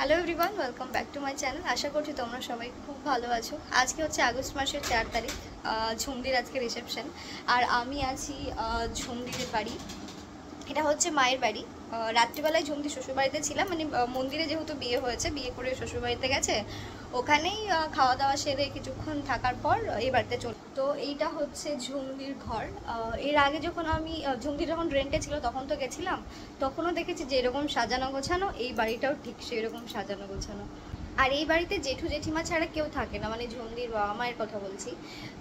Hello everyone, welcome back to my channel. আশা করছি তোমরা সবাই খুব ভালো আছো। আজকে হচ্ছে আগস্ট মাসের 4 তারিখ, ঝুমদির আজকে রিসেপশন। আর আমি আছি ঝুমদিদের বাড়ি। এটা হচ্ছে মায়ের বাড়ি। রাত্রিবেলায় ঝুমদি শ্বশুরবাড়িতে ছিলাম, মানে মন্দিরে যেহেতু বিয়ে হয়েছে, বিয়ে করে শ্বশুরবাড়িতে গেছে, ওখানেই খাওয়া দাওয়া সেরে কিছুক্ষণ থাকার পর এই বাড়িতে চল। তো এইটা হচ্ছে ঝুমদির ঘর। এর আগে যখন আমি ঝুমদি যখন রেন্টে ছিল তখন তো গেছিলাম, তখনও দেখেছি যে এরকম সাজানো গোছানো, এই বাড়িটাও ঠিক সেরকম সাজানো গোছানো। আর এই বাড়িতে জেঠু জেঠিমা ছাড়া কেউ থাকে না, মানে ঝুমদির বাবা মায়ের কথা বলছি।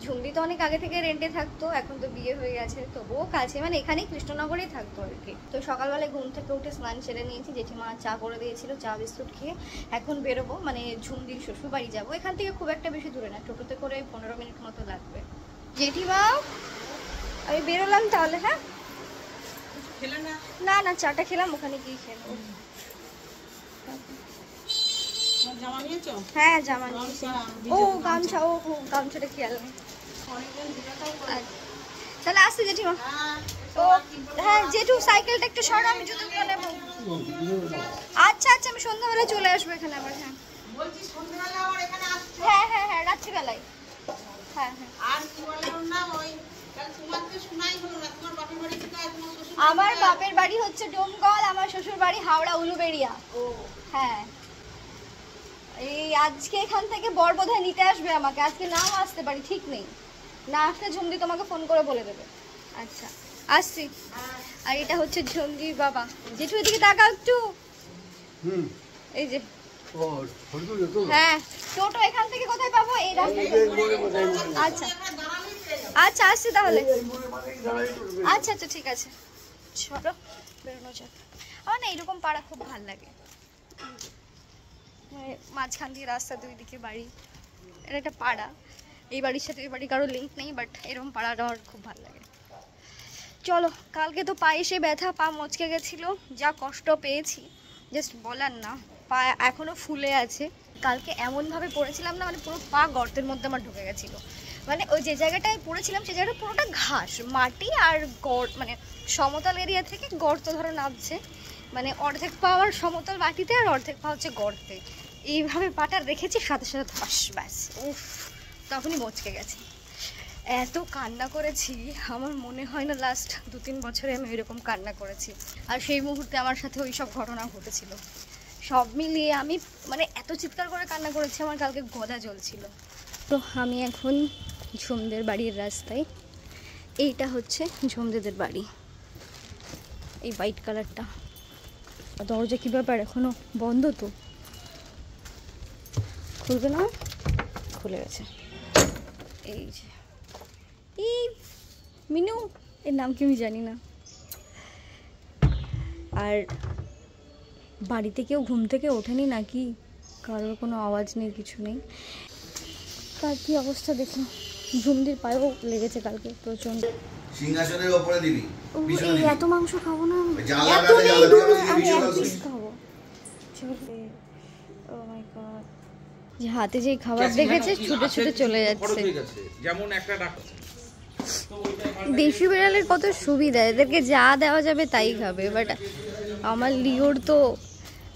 ঝুমদি তো অনেক আগে থেকে রেন্টে থাকতো, এখন তো বিয়ে হয়ে গেছে, তবুও কাছে, মানে এখানেই কৃষ্ণনগরেই থাকতো আর কি। তো সকালবেলায় ঘুম থেকে উঠে স্নান সেরে নিয়েছি, জেঠিমা চা করে দিয়েছিল, চা বিস্কুট খেয়ে এখন বেরোবো, মানে ঝুমদির শ্বশুর বাড়ি যাবো। এখান থেকে খুব একটা বেশি দূরে না, টোটোতে করে 15 মিনিট মতো লাগবে। জেঠিমা আমি বেরোলাম তাহলে। হ্যাঁ না না, চাটা খেলাম, ওখানে গিয়ে খেলাম। হ্যাঁ জামা নিয়েছি। ও গামছা, ও গামছাটা খেয়াল নেই। তাহলে আসছি জেঠিমা। ও হ্যাঁ জেঠু, সাইকেলটা একটু সরা, আমি জুতোগুলো নেবো। আচ্ছা আচ্ছা, আমি সন্ধ্যাবেলা চলে আসবো এখানে আবার। হ্যাঁ হ্যাঁ হ্যাঁ হ্যাঁ, রাত্রিবেলায়। হ্যাঁ হ্যাঁ। আমার বাপের বাড়ি হচ্ছে ডোমকল, আমার শ্বশুর বাড়ি হাওড়া উলুবেড়িয়া। হ্যাঁ, এই আজকে এখান থেকে বর বোধহয় নিতে আসবে আমাকে, আজকে নাও আসতে পারি, ঠিক নেই। না আসলে ঝুমদি তোমাকে ফোন করে বলে দেবে। আচ্ছা আসছি। আর এটা হচ্ছে ঝুমদির বাবা। জেঠু এদিকে তাকাও একটু। এই যে হ্যাঁ, টোটো এখান থেকে কোথায় পাবো? এই রাস্তা। আচ্ছা আচ্ছা আসছি তাহলে। আচ্ছা আচ্ছা ঠিক আছে, চলো বেরোনো যাক। আমার না এরকম পাড়া খুব ভালো লাগে, মাঝখান দিয়ে রাস্তা, দুই দিকে বাড়ি। এটা একটা পাড়া, এই বাড়ির সাথে এই বাড়ি কারো লিঙ্ক নেই, বাট এরকম পাড়াটা আমার খুব ভালো লাগে। চলো, কালকে তো পায়ে এসে ব্যথা, পা মচকে গেছিলো, যা কষ্ট পেয়েছি জাস্ট বলার না। পা এখনো ফুলে আছে। কালকে এমনভাবে পড়েছিলাম না, মানে পুরো পা গর্তের মধ্যে আমার ঢুকে গেছিলো। মানে ওই যে জায়গাটায় পড়েছিলাম সেই জায়গাটা পুরোটা ঘাস, মাটি আর গর্ত, মানে সমতল এরিয়া থেকে গর্ত ধরে নামছে, মানে অর্ধেক পা আর সমতল মাটিতে আর অর্ধেক পা হচ্ছে গর্তে। এইভাবে পাটা রেখেছি, সাথে সাথে ধস, ব্যাস উফ, তখনই মচকে গেছে। এত কান্না করেছি, আমার মনে হয় না লাস্ট 2-3 বছরে আমি এরকম কান্না করেছি। আর সেই মুহূর্তে আমার সাথে ওই সব ঘটনা ঘটেছিল। সব মিলিয়ে আমি মানে এত চিৎকার করে কান্না করেছি, আমার কালকে গদা জ্বলছিল। তো আমি এখন ঝুমদের বাড়ির রাস্তায়। এইটা হচ্ছে ঝুমদেদের বাড়ি, এই হোয়াইট কালারটা। দরজা কী ব্যাপার, এখনো বন্ধ? তো খুলবে না? খুলে গেছে। এই যে এই মিনু, এর নাম কি আমি জানি না। আর বাড়িতে কেউ ঘুম থেকে ওঠেনি নাকি? কারোর কোনো আওয়াজ নেই, কিছু নেই। তার কি অবস্থা দেখুন, ঝুমদির পায়েও লেগেছে কালকে প্রচন্ড। সিংহাসনের উপরে দিবি, এই এত মাংস খাবো না আমি, এত আমি এক পিস খাবো। ও মাই গড, যে হাতে যেই খাবার দেখেছে ছুটে ছুটে চলে যাচ্ছে। যেমন একটা ডাক্তার দেশি বিড়ালের কত সুবিধা, এদেরকে যা দেওয়া যাবে তাই খাবে। বাট আমার লিওর তো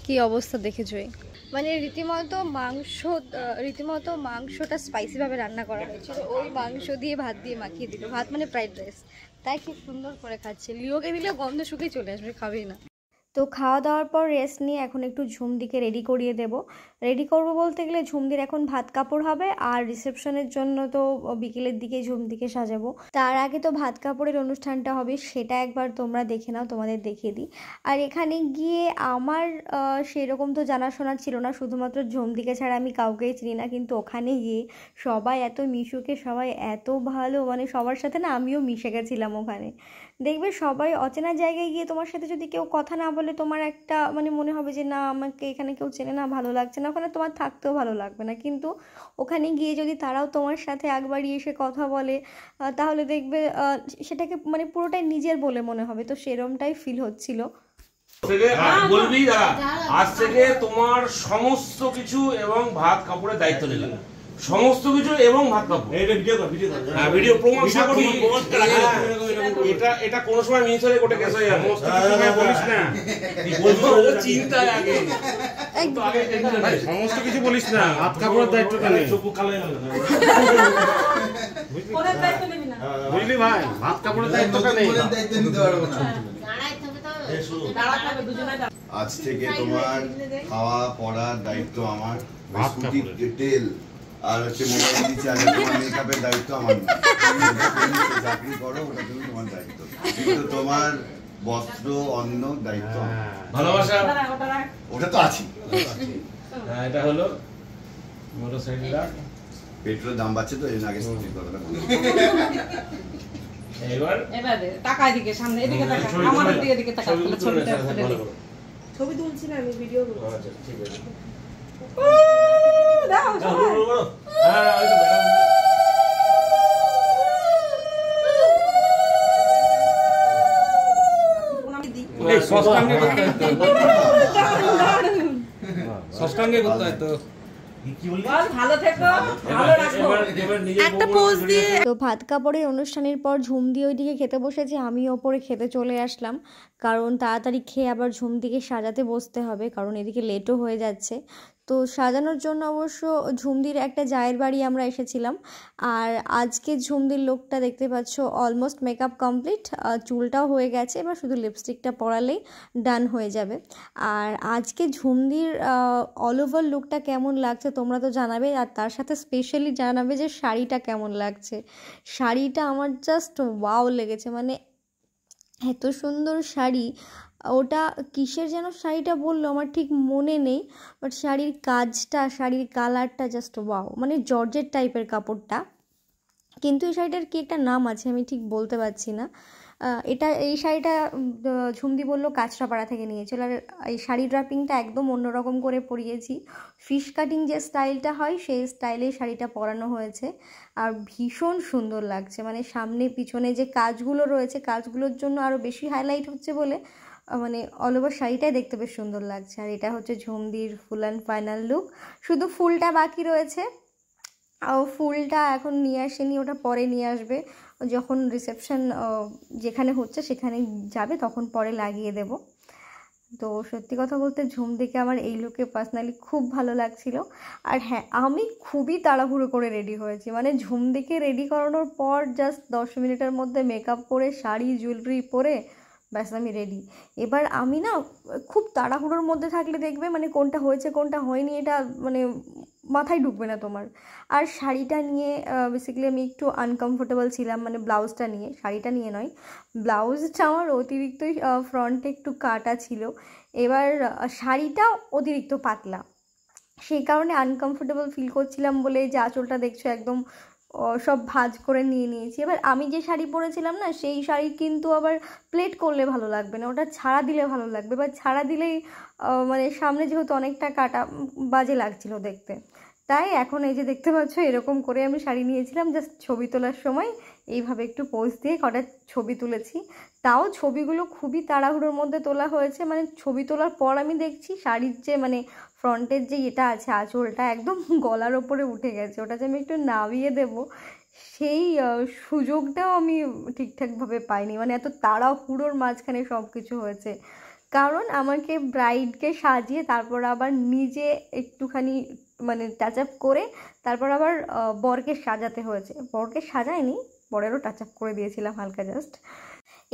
কি অবস্থা দেখেছই, মানে রীতিমতো মাংসটা স্পাইসি ভাবে রান্না করা হয়েছিল। ওই মাংস দিয়ে ভাত দিয়ে মাখিয়ে দিল, ভাত মানে ফ্রাইড রাইস, তাই খুব সুন্দর করে খাচ্ছে। লিওকে দিলে গন্ধ শুকিয়ে চলে আসবে, খাবেই না। তো খাওয়া দাওয়ার পর রেস্ট নিয়ে এখন একটু ঝুমদিকে রেডি করিয়ে দেব। রেডি করব বলতে গেলে ঝুমদির এখন ভাত কাপড় হবে, আর রিসেপশনের জন্য তো বিকেলের দিকে ঝুমদিকে সাজাবো। তার আগে তো ভাত কাপড়ের অনুষ্ঠানটা হবে, সেটা একবার তোমরা দেখে নাও, তোমাদের দেখিয়ে দিই। আর এখানে গিয়ে আমার সেরকম তো জানাশোনা ছিল না, শুধুমাত্র ঝুমদিকে ছাড়া আমি কাউকেই চিনি না। কিন্তু ওখানে গিয়ে সবাই এত মিশুকে, সবাই এত ভালো, মানে সবার সাথে না আমিও মিশে গেছিলাম ওখানে। দেখবে সবাই অচেনা জায়গায় গিয়ে তোমার সাথে যদি কেউ কথা না বলে, তোমার একটা মানে মনে হবে যে না, আমাকে এখানে কেউ চেনে না, ভালো লাগছে না, ওখানে তোমার থাকতেও ভালো লাগবে না। কিন্তু ওখানে গিয়ে যদি তারাও তোমার সাথে একবারই এসে কথা বলে, তাহলে দেখবে সেটাকে মানে পুরোটাই নিজের বলে মনে হবে। তো সেরমটাই ফিল হচ্ছিল। বলবি আজ থেকে তোমার সমস্ত কিছু এবং ভাত কাপড়ের দায়িত্ব নিলাম। সমস্ত কিছু এবং ভাত কাপড়। এটা ভিডিও কর হ্যাঁ ভিডিও প্রমাণ ভিডিও সাক্ষী। করব এটা কোনো সময় মিস হলে কোটে কেস হয়ে যাবে। সমস্ত কিছু ভাই বলিস না ও চিন্তায় আগে তো আগে টেনশন ভাই সমস্ত কিছু বলিস না হাত কাপড়ের দায়িত্বটা নেই চুপ কালো হয়ে গেল। ওদের দায়িত্ব নিবি না। বুঝলি ভাই হাত কাপড়ের দায়িত্বটা নেই নতুন দায়িত্ব নিতে পারবো না। দাঁড়াতে হবে, দুজনে দাঁড়া। আজ থেকে তোমার খাওয়া পড়ার দায়িত্ব আমার, ভাত স্কুটি কাপড়ের। তেল আর হচ্ছে মোবাইল রিচার্জ, তোমার মেকআপের দায়িত্ব আমার না। তুমি যে চাকরি করো ওটা তুমি তোমার দায়িত্ব, কিন্তু তোমার বস্ত্র অন্ন দায়িত্ব আমার। ভালোবাসা দাঁড়া, ওটা রাখ। ওটা তো আছি। হ্যাঁ এটা হলো মোটরসাইকেলটা। পেট্রোলের দাম বাড়ছে তো এই জন্য আগে স্কুটির কথাটা বলি। এবার এবারে টাকা এদিকে, সামনে এদিকে তাকা। ছবি আমাদের তুলে- দিকে এদিকে তাকা। ছবি তুলে ছবিটা নেন, তুলে ভালো দে। করে। ছবি তুলছি না, আমি ভিডিও করছি। আচ্ছা ঠিক আছে। দাও, হ্যাঁ, সবাই। বড় বড়। হ্যাঁ ওই তো ম্যাডাম। আমি দিই। এই সস্তাঙ্গে করতে সস্তাঙ্গে করতে হয় তো বল, ভালো থেকো, ভালো রাখো। এবার নিজের একটা বউগুলো পোজ দিয়ে তো ভাত কাপড়ের অনুষ্ঠানের পর ঝুম দিয়ে ওইদিকে খেতে বসেছে, আমি ওপরে খেতে চলে আসলাম, কারণ তাড়াতাড়ি খেয়ে আবার ঝুম দিকে সাজাতে বসতে হবে, কারণ এদিকে লেটও হয়ে যাচ্ছে। তো সাজানোর জন্য অবশ্য ঝুমদির একটা জায়ের বাড়ি আমরা এসেছিলাম। আর আজকে ঝুমদির লোকটা দেখতে পাচ্ছ অলমোস্ট মেকআপ কমপ্লিট, চুলটাও হয়ে গেছে, এবার শুধু লিপস্টিকটা পরালেই ডান হয়ে যাবে। আর আজকে ঝুমদির অল ওভার লুকটা কেমন লাগছে তোমরা তো জানাবে, আর তার সাথে স্পেশালি জানাবে যে শাড়িটা কেমন লাগছে। শাড়িটা আমার জাস্ট ওয়াও লেগেছে, মানে এত সুন্দর শাড়ি। ওটা কিসের যেন শাড়িটা বললো আমার ঠিক মনে নেই, বাট শাড়ির কাজটা, শাড়ির কালারটা জাস্ট ওয়াও, মানে জর্জেট টাইপের কাপড়টা। কিন্তু এই শাড়িটার কি একটা নাম আছে, আমি ঠিক বলতে পারছি না। এই শাড়িটা ঝুমদি বললো কাঁচরাপাড়া থেকে নিয়েছিল। আর এই শাড়ি ড্রাপিংটা একদম অন্যরকম করে পরিয়েছি, ফিশ কাটিং যে স্টাইলটা হয় সেই স্টাইলে শাড়িটা পরানো হয়েছে। আর ভীষণ সুন্দর লাগছে, মানে সামনে পিছনে যে কাজগুলো রয়েছে কাজগুলোর জন্য আরও বেশি হাইলাইট হচ্ছে বলে মানে অল ওভার শাড়িটাই দেখতে বেশ সুন্দর লাগছে। আর এটা হচ্ছে ঝুমদির ফুল অ্যান্ড ফাইনাল লুক, শুধু ফুলটা বাকি রয়েছে। ফুলটা এখন নিয়ে আসেনি, ওটা পরে নিয়ে আসবে, যখন রিসেপশন যেখানে হচ্ছে সেখানে যাবে তখন পরে লাগিয়ে দেব। তো সত্যি কথা বলতে ঝুমদিকে আমার এই লুকে পার্সোনালি খুব ভালো লাগছিল। আর হ্যাঁ, আমি খুবই তাড়াহুড়ো করে রেডি হয়েছি, মানে ঝুমদিকে রেডি করানোর পর জাস্ট 10 মিনিটের মধ্যে মেকআপ করে শাড়ি জুয়েলারি পরে ব্যাস আমি রেডি। এবার আমি না খুব তাড়াহুড়োর মধ্যে থাকলে দেখবে মানে কোনটা হয়েছে কোনটা হয়নি এটা মানে মাথায় ঢুকবে না তোমার। আর শাড়িটা নিয়ে বেসিক্যালি আমি একটু আনকমফোর্টেবল ছিলাম, মানে ব্লাউজটা নিয়ে, শাড়িটা নিয়ে নয়। ব্লাউজটা আমার অতিরিক্তই ফ্রন্টে একটু কাটা ছিল, এবার শাড়িটা অতিরিক্ত পাতলা, সেই কারণে আনকমফোর্টেবল ফিল করছিলাম বলে যে আঁচলটা দেখছো একদম সব ভাঁজ করে নিয়ে নিয়েছি। এবার আমি যে শাড়ি পরেছিলাম না সেই শাড়ি কিন্তু আবার প্লেট করলে ভালো লাগবে না, ওটা ছাড়া দিলে ভালো লাগবে, বা ছাড়া দিলেই মানে সামনে যেহেতু অনেকটা কাটা বাজে লাগছিল দেখতে। তাই এখন এই যে দেখতে পাচ্ছ এরকম করে আমি শাড়ি নিয়েছিলাম, জাস্ট ছবি তোলার সময় এইভাবে একটু পোজ দিয়ে কটা ছবি তুলেছি। তাও ছবিগুলো খুবই তাড়াহুড়োর মধ্যে তোলা হয়েছে, মানে ছবি তোলার পর আমি দেখছি শাড়ির যে মানে ফ্রন্টের যে এটা আছে আঁচলটা একদম গলার ওপরে উঠে গেছে, ওটা যে আমি একটু নামিয়ে দেব সেই সুযোগটাও আমি ঠিকঠাকভাবে পাইনি, মানে এত তাড়াহুড়োর মাঝখানে সব কিছু হয়েছে। কারণ আমাকে ব্রাইডকে সাজিয়ে তারপর আবার নিজে একটুখানি মানে টাচ আপ করে তারপর আবার বরকে সাজাতে হয়েছে। বরকে সাজায়নি, বরেরও টাচ আপ করে দিয়েছিলাম হালকা জাস্ট।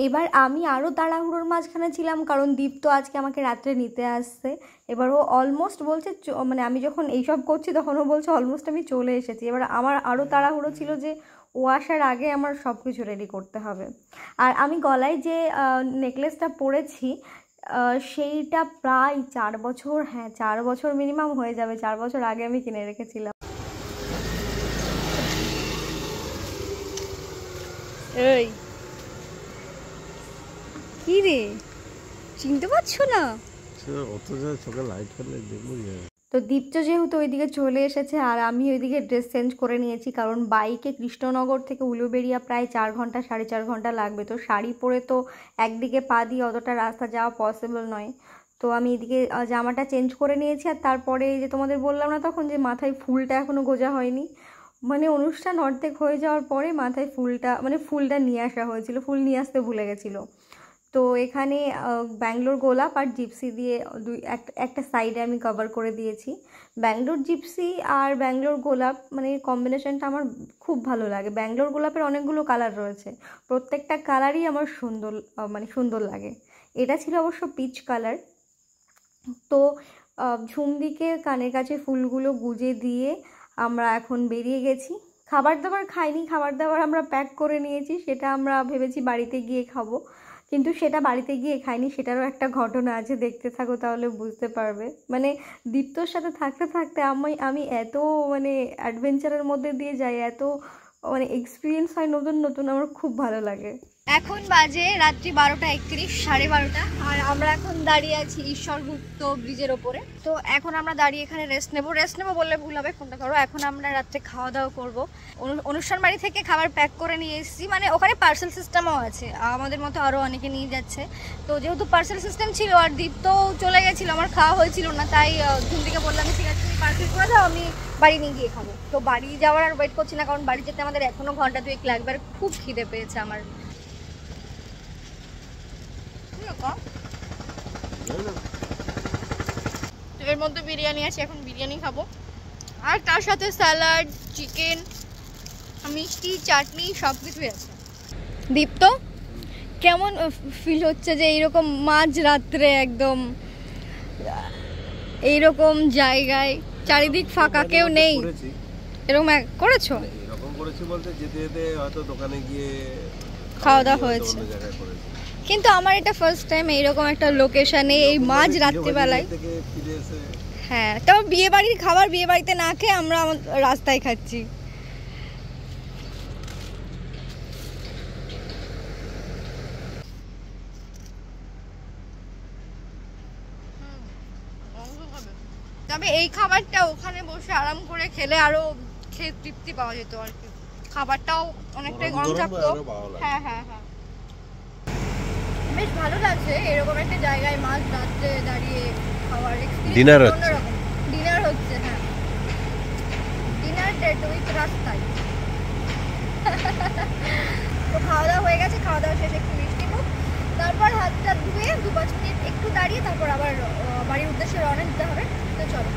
এবার আমি আরও তাড়াহুড়োর মাঝখানে ছিলাম, কারণ দীপ তো আজকে আমাকে রাত্রে নিতে আসছে। এবার ও অলমোস্ট বলছে মানে আমি যখন এইসব করছি তখন ও বলছে অলমোস্ট আমি চলে এসেছি। এবার আমার আরও তাড়াহুড়ো ছিল যে ও আসার আগে আমার সব কিছু রেডি করতে হবে। আর আমি গলায় যে নেকলেসটা পরেছি সেইটা প্রায় 4 বছর, হ্যাঁ 4 বছর মিনিমাম হয়ে যাবে, 4 বছর আগে আমি কিনে রেখেছিলাম। এই কি রে, চিনতে পারছো না? চোখে লাইট ফেললে দেখবো। তো দীপ্ত যেহেতু ওইদিকে চলে এসেছে আর আমি ওইদিকে ড্রেস চেঞ্জ করে নিয়েছি, কারণ বাইকে কৃষ্ণনগর থেকে উলুবেড়িয়া প্রায় 4 ঘন্টা 4.5 ঘন্টা লাগবে। তো শাড়ি পরে তো একদিকে পা দিয়ে অতটা রাস্তা যাওয়া পসিবল নয়। তো আমি এদিকে জামাটা চেঞ্জ করে নিয়েছি। আর তারপরে যে তোমাদের বললাম না তখন যে মাথায় ফুলটা এখনও গোজা হয়নি, মানে অনুষ্ঠান অর্ধেক হয়ে যাওয়ার পরে মাথায় ফুলটা নিয়ে আসা হয়েছিল, ফুল নিয়ে আসতে ভুলে গেছিলো। তো এখানে ব্যাঙ্গালোর গোলাপ আর জিপসি দিয়ে একটা সাইডে আমি কভার করে দিয়েছি। ব্যাঙ্গালোর জিপসি আর ব্যাঙ্গালোর গোলাপ মানে কম্বিনেশনটা আমার খুব ভালো লাগে। ব্যাঙ্গালোর গোলাপের অনেকগুলো কালার রয়েছে, প্রত্যেকটা কালারই আমার সুন্দর লাগে। এটা ছিল অবশ্য পিচ কালার। তো ঝুমদিকে কানের কাছে ফুলগুলো গুজে দিয়ে আমরা এখন বেরিয়ে গেছি। খাবার দাবার খাইনি, খাবার দাবার আমরা প্যাক করে নিয়েছি, সেটা আমরা ভেবেছি বাড়িতে গিয়ে খাবো, কিন্তু সেটা বাড়িতে গিয়ে খাইনি। সেটারও একটা ঘটনা আছে, দেখতে থাকো তাহলে বুঝতে পারবে। মানে দীপ্তর সাথে থাকতে থাকতে আমি এত মানে অ্যাডভেঞ্চারের মধ্যে দিয়ে যাই, এত মানে এক্সপিরিয়েন্স হয় নতুন নতুন, আমার খুব ভালো লাগে। এখন বাজে রাত্রি 12:31, 12:30, আর আমরা এখন দাঁড়িয়ে আছি ঈশ্বরগুপ্ত ব্রিজের ওপরে। তো এখন আমরা দাঁড়িয়ে এখানে রেস্ট নেবো বললে ভুল হবে, ফোনটা করো। এখন আমরা রাত্রে খাওয়া দাওয়া করবো। অনুষ্ঠান বাড়ি থেকে খাবার প্যাক করে নিয়ে এসেছি, মানে ওখানে পার্সেল সিস্টেমও আছে, আমাদের মতো আরও অনেকে নিয়ে যাচ্ছে। তো যেহেতু পার্সেল সিস্টেম ছিল আর দীপ্ত চলে গেছিলো, আমার খাওয়া হয়েছিল না, তাই ঝুমদিকে বললাম ঠিক আছে তুমি পার্সেল করে দাও, আমি বাড়ি নিয়ে গিয়ে খাবো। তো বাড়ি যাওয়ার আর ওয়েট করছি না, কারণ বাড়ি যেতে আমাদের এখনও ঘন্টা 2 লাগবে, আর খুব খিদে পেয়েছে আমার। এর মধ্যে বিরিয়ানি আছে, এখন বিরিয়ানি খাবো, আর তার সাথে স্যালাড, চিকেন, মিষ্টি, চাটনি সব কিছুই আছে। দীপ্ত কেমন ফিল হচ্ছে যে এইরকম মাঝ রাত্রে একদম এইরকম জায়গায়, চারিদিক ফাঁকা, কেউ নেই, এরকম করেছো? এরকম করেছি বলতে যেতে যেতে হয়তো দোকানে গিয়ে খাওয়া দাওয়া হয়েছে, কিন্তু আমার এটা ফার্স্ট টাইম এইরকম একটা লোকেশনে এই মাঝ রাত্রিবেলায়। হ্যাঁ, তবে বিয়ে বাড়ির খাবার বিয়ে বাড়িতে না খেয়ে আমরা রাস্তায় খাচ্ছি। তবে এই খাবারটা ওখানে বসে আরাম করে খেলে আরো খেয়ে তৃপ্তি পাওয়া যেত আর কি। খাবারটাও অনেকটাই গরম থাকতো। হ্যাঁ হ্যাঁ হ্যাঁ, বেশ ভালো লাগছে এরকম একটা জায়গায় মাঝ রাত্রে দাঁড়িয়ে খাওয়ার এক্সপেরিয়েন্স। ডিনার হচ্ছে, হ্যাঁ, ডিনার ডেট উইথ রাস্তায়। তো খাওয়া দাওয়া হয়ে গেছে, খাওয়া দাওয়া শেষে একটু মিষ্টি মুখ, তারপর হাতটা ধুয়ে 2-5 মিনিট একটু দাঁড়িয়ে তারপর আবার বাড়ির উদ্দেশ্যে রওনা দিতে হবে। তো চলো।